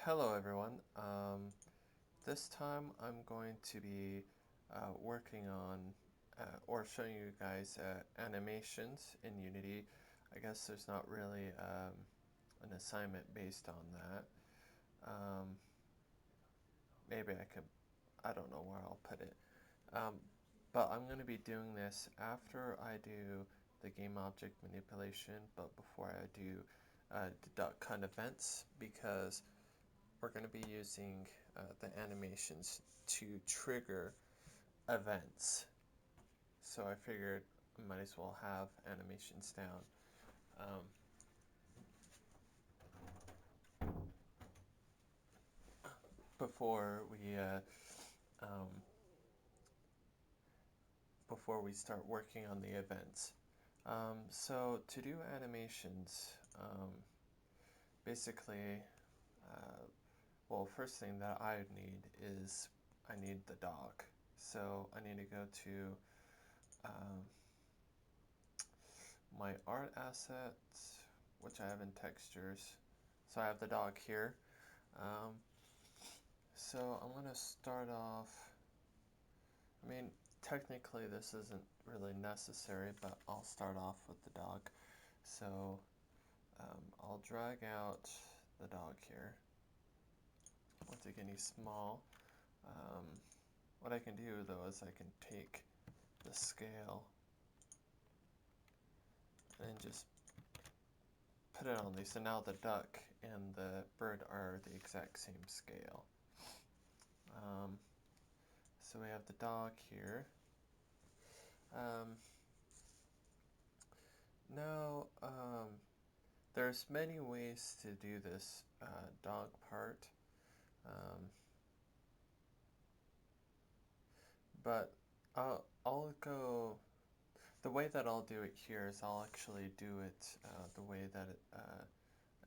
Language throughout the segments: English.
Hello everyone. This time I'm going to be working on or showing you guys animations in Unity. I guess there's not really an assignment based on that. Um, Maybe I don't know where I'll put it. Um, but I'm going to be doing this after I do the game object manipulation, but before I do the duck hunt events, because we're going to be using the animations to trigger events. So I figured I might as well have animations down. Um, before we um, before we start working on the events. So to do animations, basically, uh, well, first thing that I need is I need the dog. So I need to go to um, my art assets, which I have in textures. So I have the dog here. Um, so I'm going to start off, I mean, technically this isn't really necessary, but I'll start off with the dog. So I'll drag out the dog here. Once again, he's small. Um, what I can do though is I can take the scale and just put it on these. So now the duck and the bird are the exact same scale. Um, so we have the dog here. Um, now, there's many ways to do this dog part, um, but I'll go. The way that I'll do it here is I'll actually do it the way that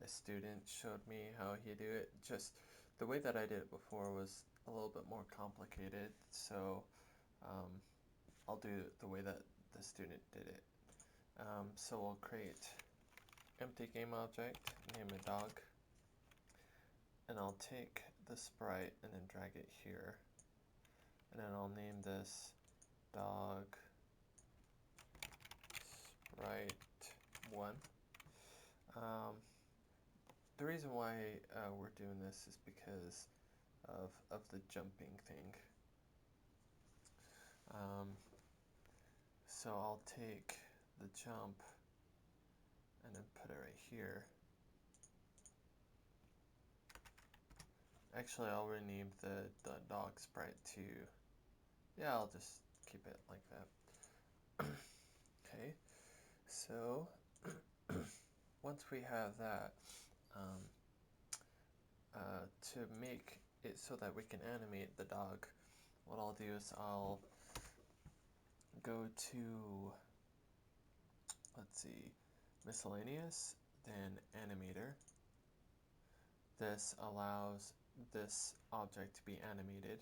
a student showed me how he do it. Just the way that I did it before was a little bit more complicated, so um, I'll do it the way that the student did it. So we'll create empty game object, name it dog, and I'll take the sprite and then drag it here, and then I'll name this dog sprite 1. Um, the reason why we're doing this is because of the jumping thing. Um, so I'll take the jump and then put it right here. Actually, I'll rename the dog sprite to, yeah, I'll just keep it like that. Okay, so once we have that, um, to make it so that we can animate the dog, what I'll do is I'll go to, let's see, miscellaneous, then animator. This allows this object to be animated.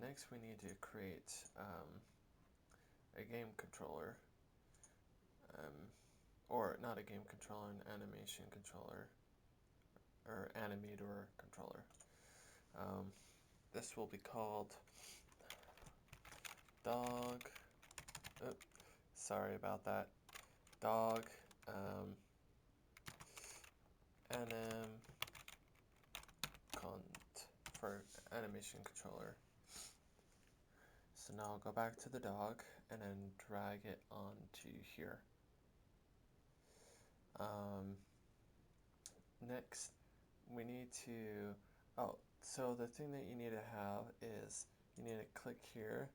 Next we need to create a game controller, um, or not a game controller, an animation controller, or animator controller. Um, this will be called dog, oh, sorry about that, dog anim cont for animation controller. So now I'll go back to the dog and then drag it onto here. Um, Next, we need to, oh, so the thing that you need to have is you need to click here,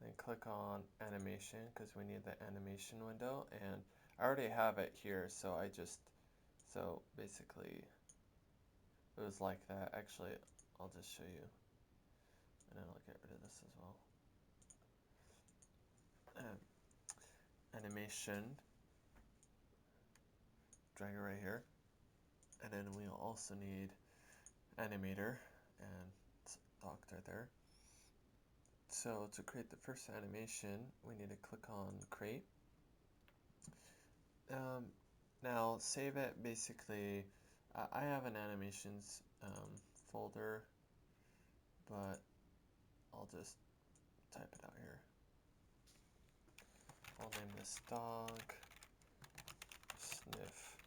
then click on animation because we need the animation window, and I already have it here, so so basically it was like that. Actually, I'll just show you, and then I'll get rid of this as well. Animation, drag it right here, and then we'll also need animator, and it's docked right there. So to create the first animation, we need to click on create. Um, Now save it basically, I have an animations folder, but I'll just type it out here. I'll name this dog sniff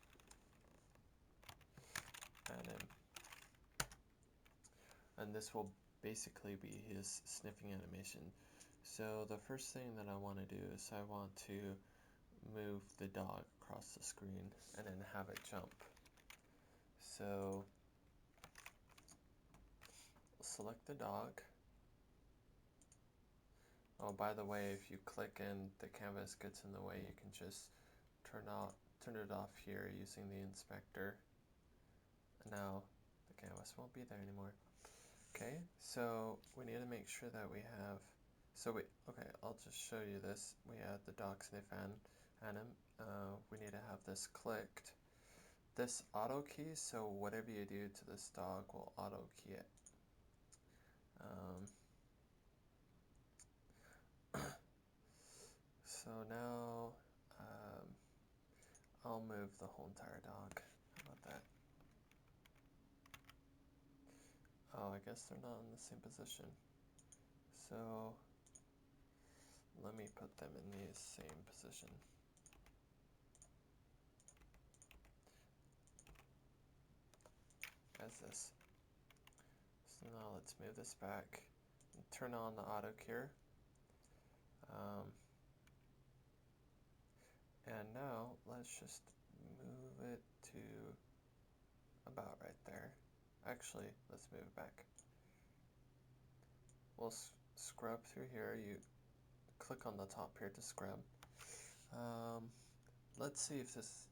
anim, and this will basically be his sniffing animation. So the first thing that I want to do is I want to move the dog across the screen and then have it jump. So select the dog. Oh, by the way, if you click and the canvas gets in the way, you can just turn it off here using the inspector. And now the canvas won't be there anymore. Okay, so we need to make sure that we have, okay, I'll just show you this. We have the dog sniff anim. We need to have this clicked. This auto key, so whatever you do to this dog will auto key it. So now I'll move the whole entire dog. How about that? Oh, I guess they're not in the same position. So let me put them in the same position. As this. So now let's move this back and turn on the auto cure. And now let's just move it to about right there. Actually, let's move it back. We'll scrub through here. You click on the top here to scrub. Let's see if this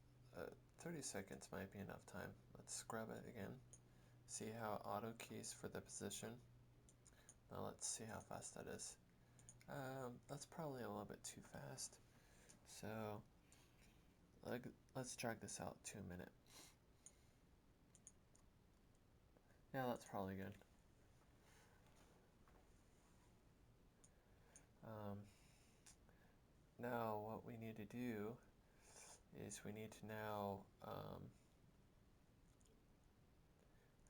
30 seconds might be enough time. Let's scrub it again. See how auto keys for the position. Now let's see how fast that is. That's probably a little bit too fast. So let's drag this out to a minute. Yeah, that's probably good. Now what we need to do is we need to now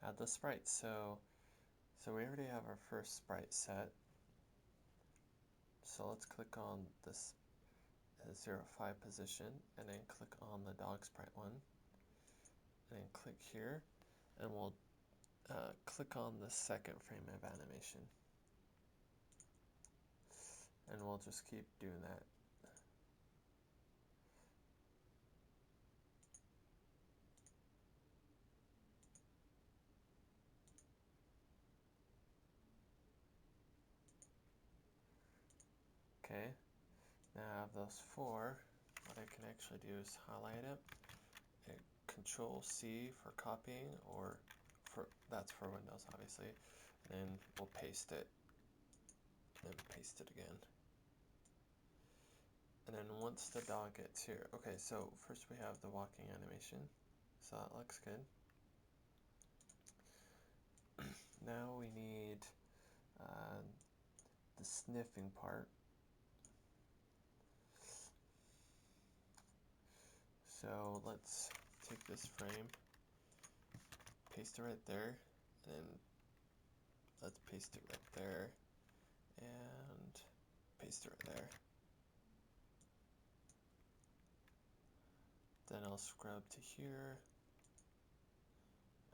add the sprites. So we already have our first sprite set. So let's click on this 0, 5 position and then click on the dog sprite one. And then click here and we'll click on the second frame of animation. And we'll just keep doing that. Okay, now I have those 4. What I can actually do is highlight it, and Control C for copying, or that's for Windows obviously, and then we'll paste it, and then paste it again. And then once the dog gets here, okay, so first we have the walking animation, so that looks good. Now we need the sniffing part. So let's take this frame, paste it right there, and let's paste it right there, and paste it right there. Then I'll scrub to here,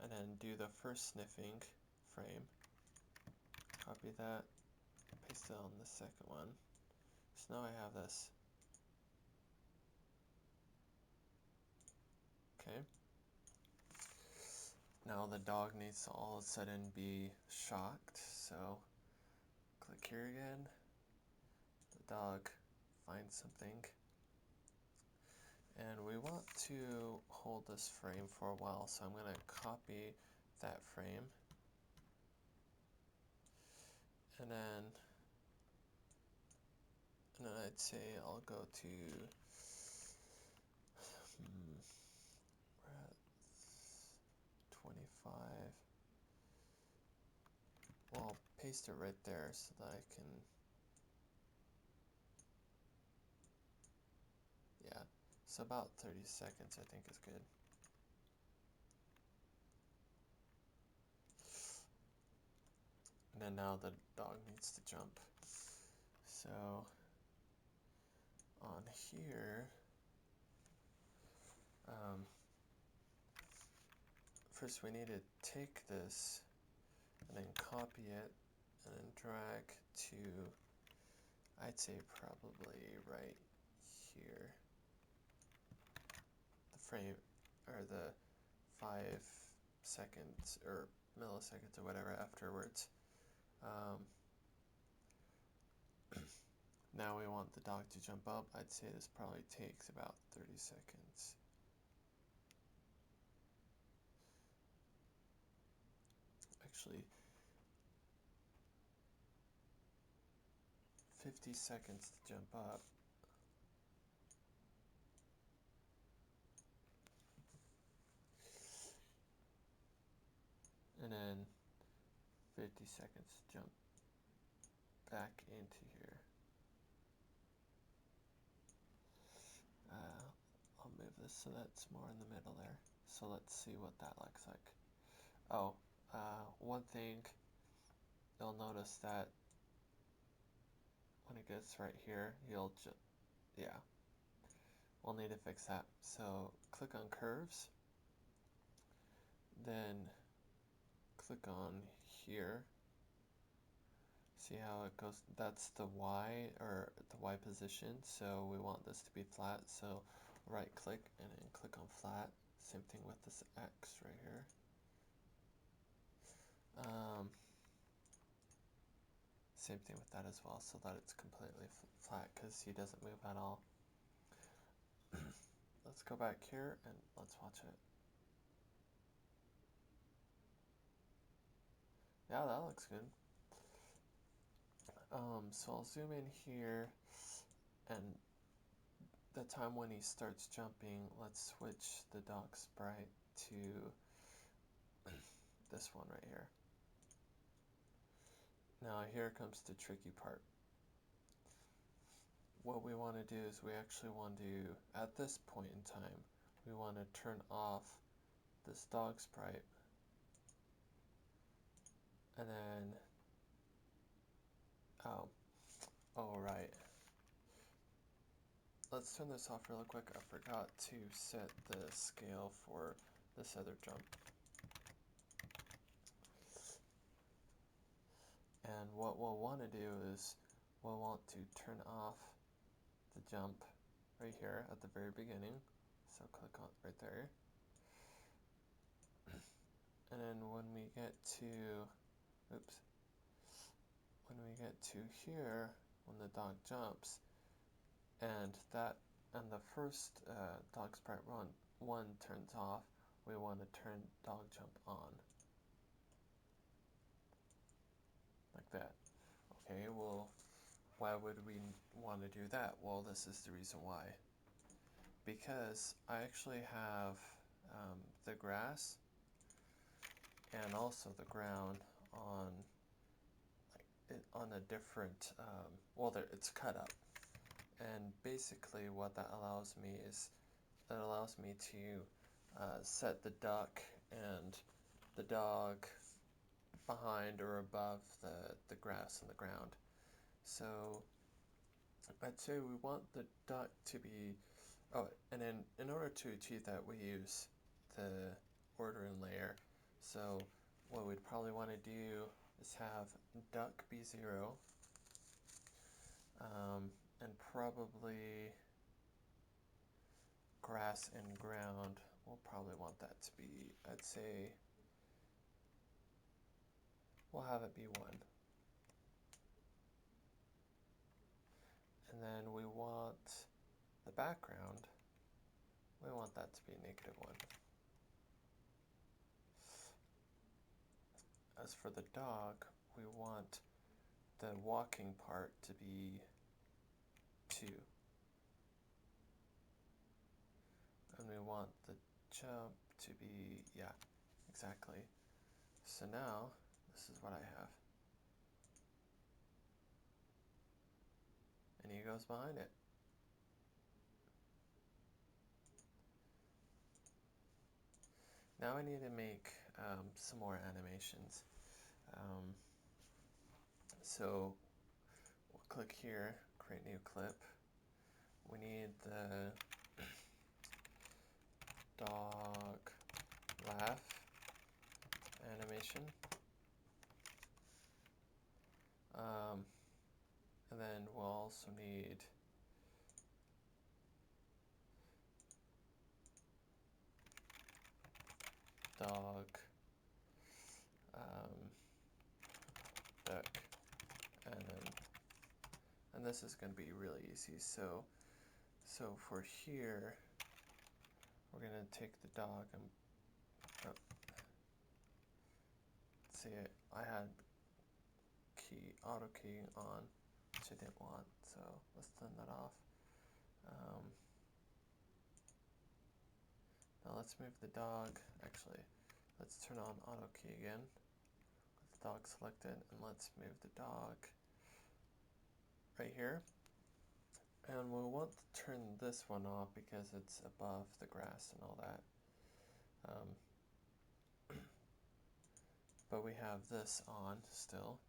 and then do the first sniffing frame, copy that, paste it on the second one. So now I have this. Okay. Now the dog needs to all of a sudden be shocked, so click here again. The dog finds something. And we want to hold this frame for a while, so I'm going to copy that frame. And then I'd say I'll go to we're at 25. Well, I'll paste it right there so that I can, yeah, so about 30 seconds I think is good. And then now the dog needs to jump. So on here, first we need to take this and then copy it and then drag to, I'd say probably right here, the frame or the 5 seconds or milliseconds or whatever afterwards. Now we want the dog to jump up. I'd say this probably takes about 30 seconds. Actually, 50 seconds to jump up. And then 50 seconds to jump back into here. I'll move this so that's more in the middle there. So let's see what that looks like. Oh, one thing, you'll notice that when it gets right here, yeah, we'll need to fix that. So click on curves, then click on here. See how it goes? That's the Y, or the Y position, so we want this to be flat, so right click and then click on flat. Same thing with this X right here. Same thing with that as well, so that it's completely flat because he doesn't move at all. Let's go back here and let's watch it. Yeah, that looks good. So I'll zoom in here, and the time when he starts jumping, let's switch the dog sprite to this one right here. Now here comes the tricky part. What we want to do is we actually want to, at this point in time, we want to turn off this dog sprite, and then, oh right, let's turn this off really quick. I forgot to set the scale for this other jump. And what we'll want to do is we'll want to turn off the jump right here at the very beginning. So click on right there. And then when we get to, when we get to here, when the dog jumps, and the first dog sprite one turns off, we want to turn dog jump on. Like that. Okay, well, why would we want to do that? Well, this is the reason why. Because I actually have the grass and also the ground on a different, well, it's cut up. And basically what that allows me is, it allows me to set the duck and the dog behind or above the grass and the ground. So I'd say we want the duck to be, oh, and then in order to achieve that, we use the ordering layer. So what we'd probably want to do is have duck be 0, and probably grass and ground, we'll probably want that to be, I'd say, we'll have it be 1. And then we want the background, we want that to be -1. As for the dog, we want the walking part to be 2. And we want the jump to be, yeah, exactly. So now, this is what I have. And he goes behind it. Now I need to make some more animations. So we'll click here, create new clip. We need the dog laugh animation. And then we'll also need dog duck and this is going to be really easy. So for here, we're going to take the dog and see it. I had auto keying on, which I didn't want, so let's turn that off. Now let's move the dog. Actually, let's turn on auto key again with the dog selected, and let's move the dog right here. And we'll want to turn this one off because it's above the grass and all that. But we have this on still.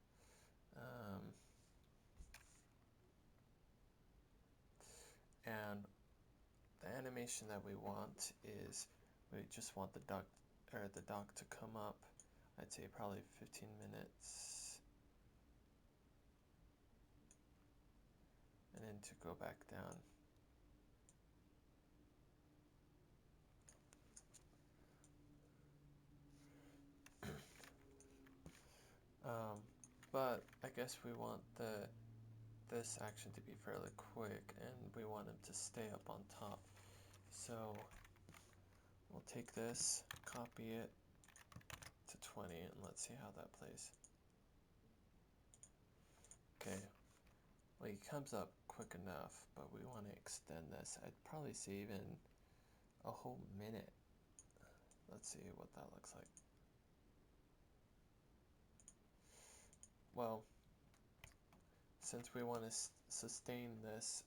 And the animation that we want is, we just want the dog to come up. I'd say probably 15 minutes, and then to go back down. But I guess we want this action to be fairly quick, and we want him to stay up on top. So we'll take this, copy it to 20, and let's see how that plays. Okay, well, he comes up quick enough, but we want to extend this. I'd probably say even a whole minute. Let's see what that looks like. Well, since we want to sustain this,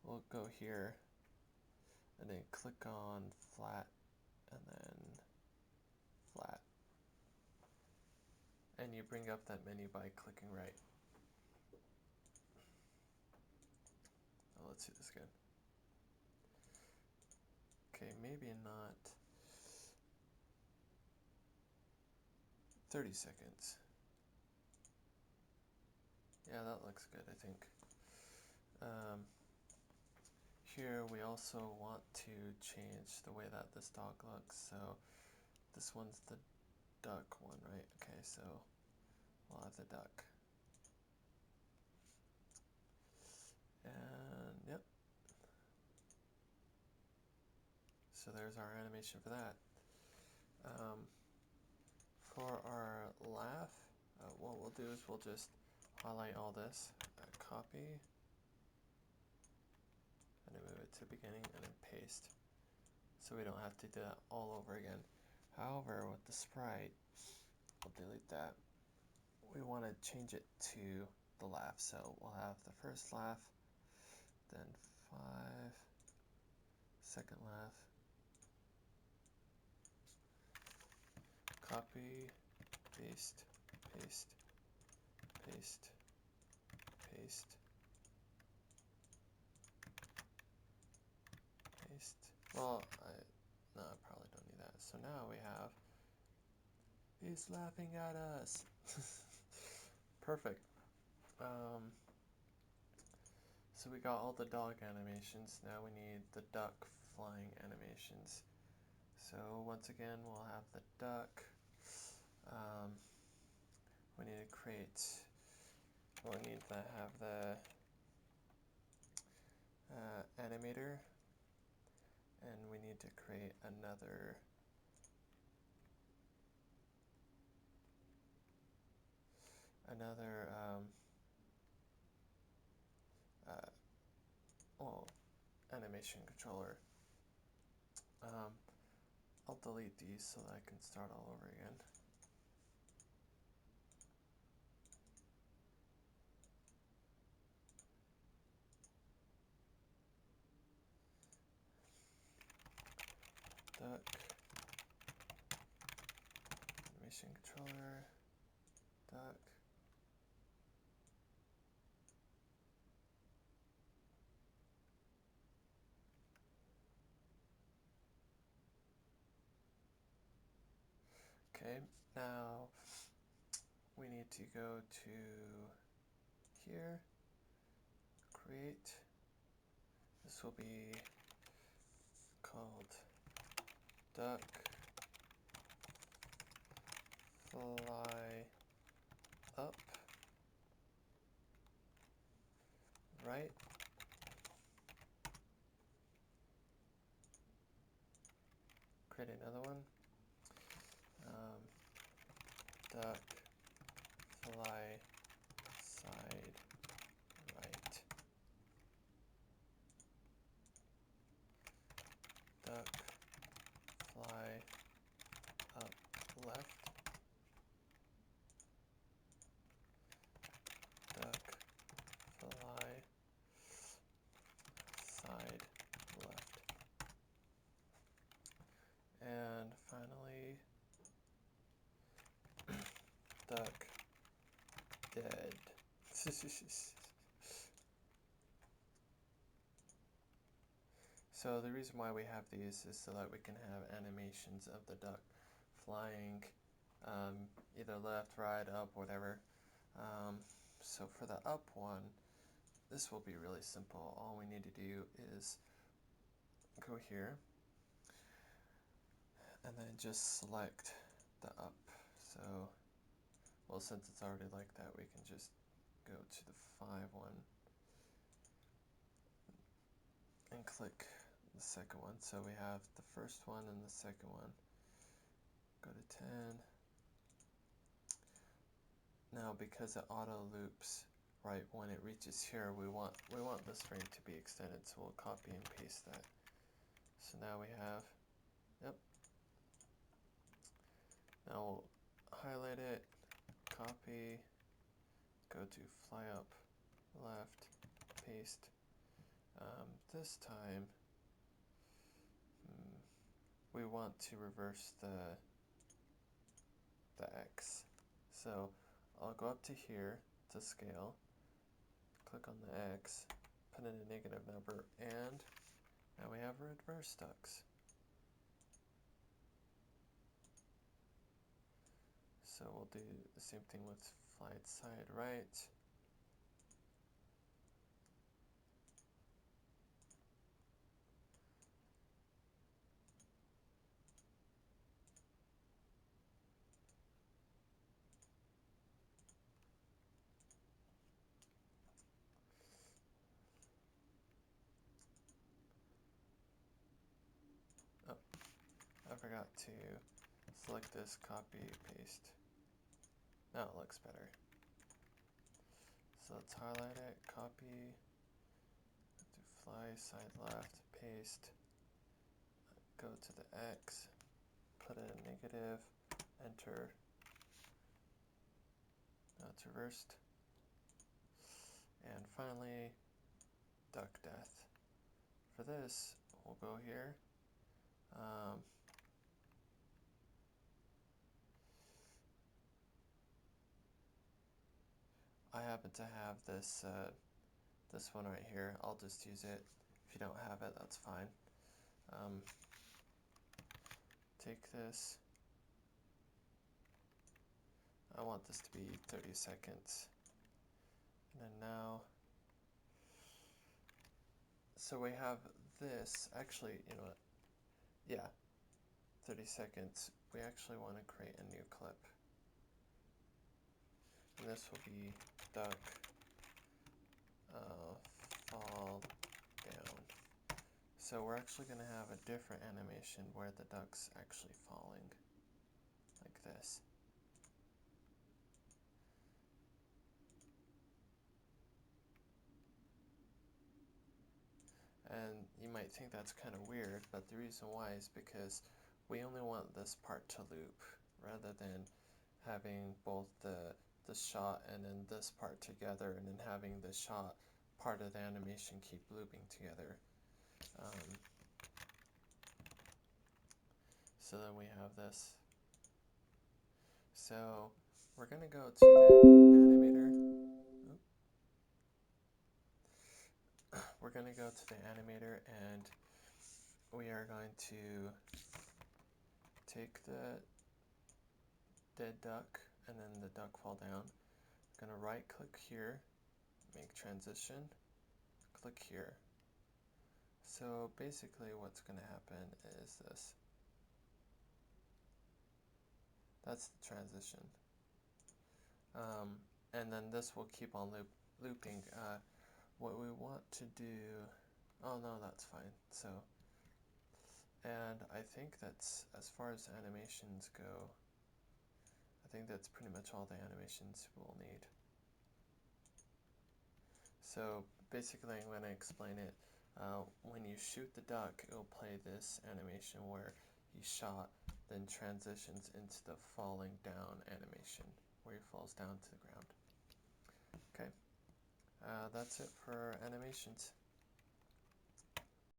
we'll go here and then click on flat and then flat. And you bring up that menu by clicking right. Now let's see this again. Okay, maybe not 30 seconds. Yeah, that looks good, I think. Here we also want to change the way that this dog looks. So this one's the duck one, right? Okay, so we'll have the duck. And yep. So there's our animation for that. For our laugh, what we'll do is we'll just highlight all this, copy, and then move it to the beginning, and then paste. So we don't have to do that all over again. However, with the sprite, I'll delete that. We want to change it to the laugh. So we'll have the first laugh, then 5, second laugh, copy, paste, paste, paste, paste, paste. Well, no, I probably don't need that. So now we have, he's laughing at us. Perfect. So we got all the dog animations. Now we need the duck flying animations. So once again, we'll have the duck. We need to create, we'll need to have the animator, and we need to create another animation controller. I'll delete these so that I can start all over again. Duck animation controller, duck, Okay, now we need to go to here, create. This will be called duck fly up, right. Create another one. Duck fly side right. Duck fly up left. Duck fly side left. And finally, duck dead. So the reason why we have these is so that we can have animations of the duck flying either left, right, up, whatever. So for the up one, this will be really simple. All we need to do is go here and then just select the up. So, well, since it's already like that, we can just go to the 5 one and click the second one. So we have the first one and the second one. Go to 10. Now because it auto loops right when it reaches here, we want this frame to be extended, so we'll copy and paste that. So now we have, yep. Now we'll highlight it, copy, go to fly up left, paste. This time we want to reverse the X. So I'll go up to here to scale, click on the X, put in a negative number, and now we have reverse ducks. So we'll do the same thing with flight side right. Oh, I forgot to select this, copy, paste. Now it looks better. So let's highlight it, copy, do fly side left, paste, go to the X, put in a negative, enter. Now it's reversed. And finally, duck death. For this, we'll go here. I happen to have this this one right here. I'll just use it. If you don't have it, that's fine. Take this. I want this to be 30 seconds. And then now, so we have this, actually, you know what, yeah, 30 seconds. We actually want to create a new clip. And this will be duck fall down. So we're actually going to have a different animation where the duck's actually falling, like this. And you might think that's kind of weird, but the reason why is because we only want this part to loop, rather than having both the shot and then this part together, and then having the shot part of the animation keep looping together. So then we have this. So we're going to go to the animator. We're going to go to the animator, and we are going to take the dead duck and then the duck fall down. I'm going to right click here, make transition, click here. So basically what's going to happen is this. That's the transition. And then this will keep on looping. What we want to do, oh no, that's fine. So, and I think that's, as far as animations go, I think that's pretty much all the animations we'll need. So basically I'm going to explain it. When you shoot the duck, it'll play this animation where he shot, then transitions into the falling down animation, where he falls down to the ground. Okay, that's it for animations.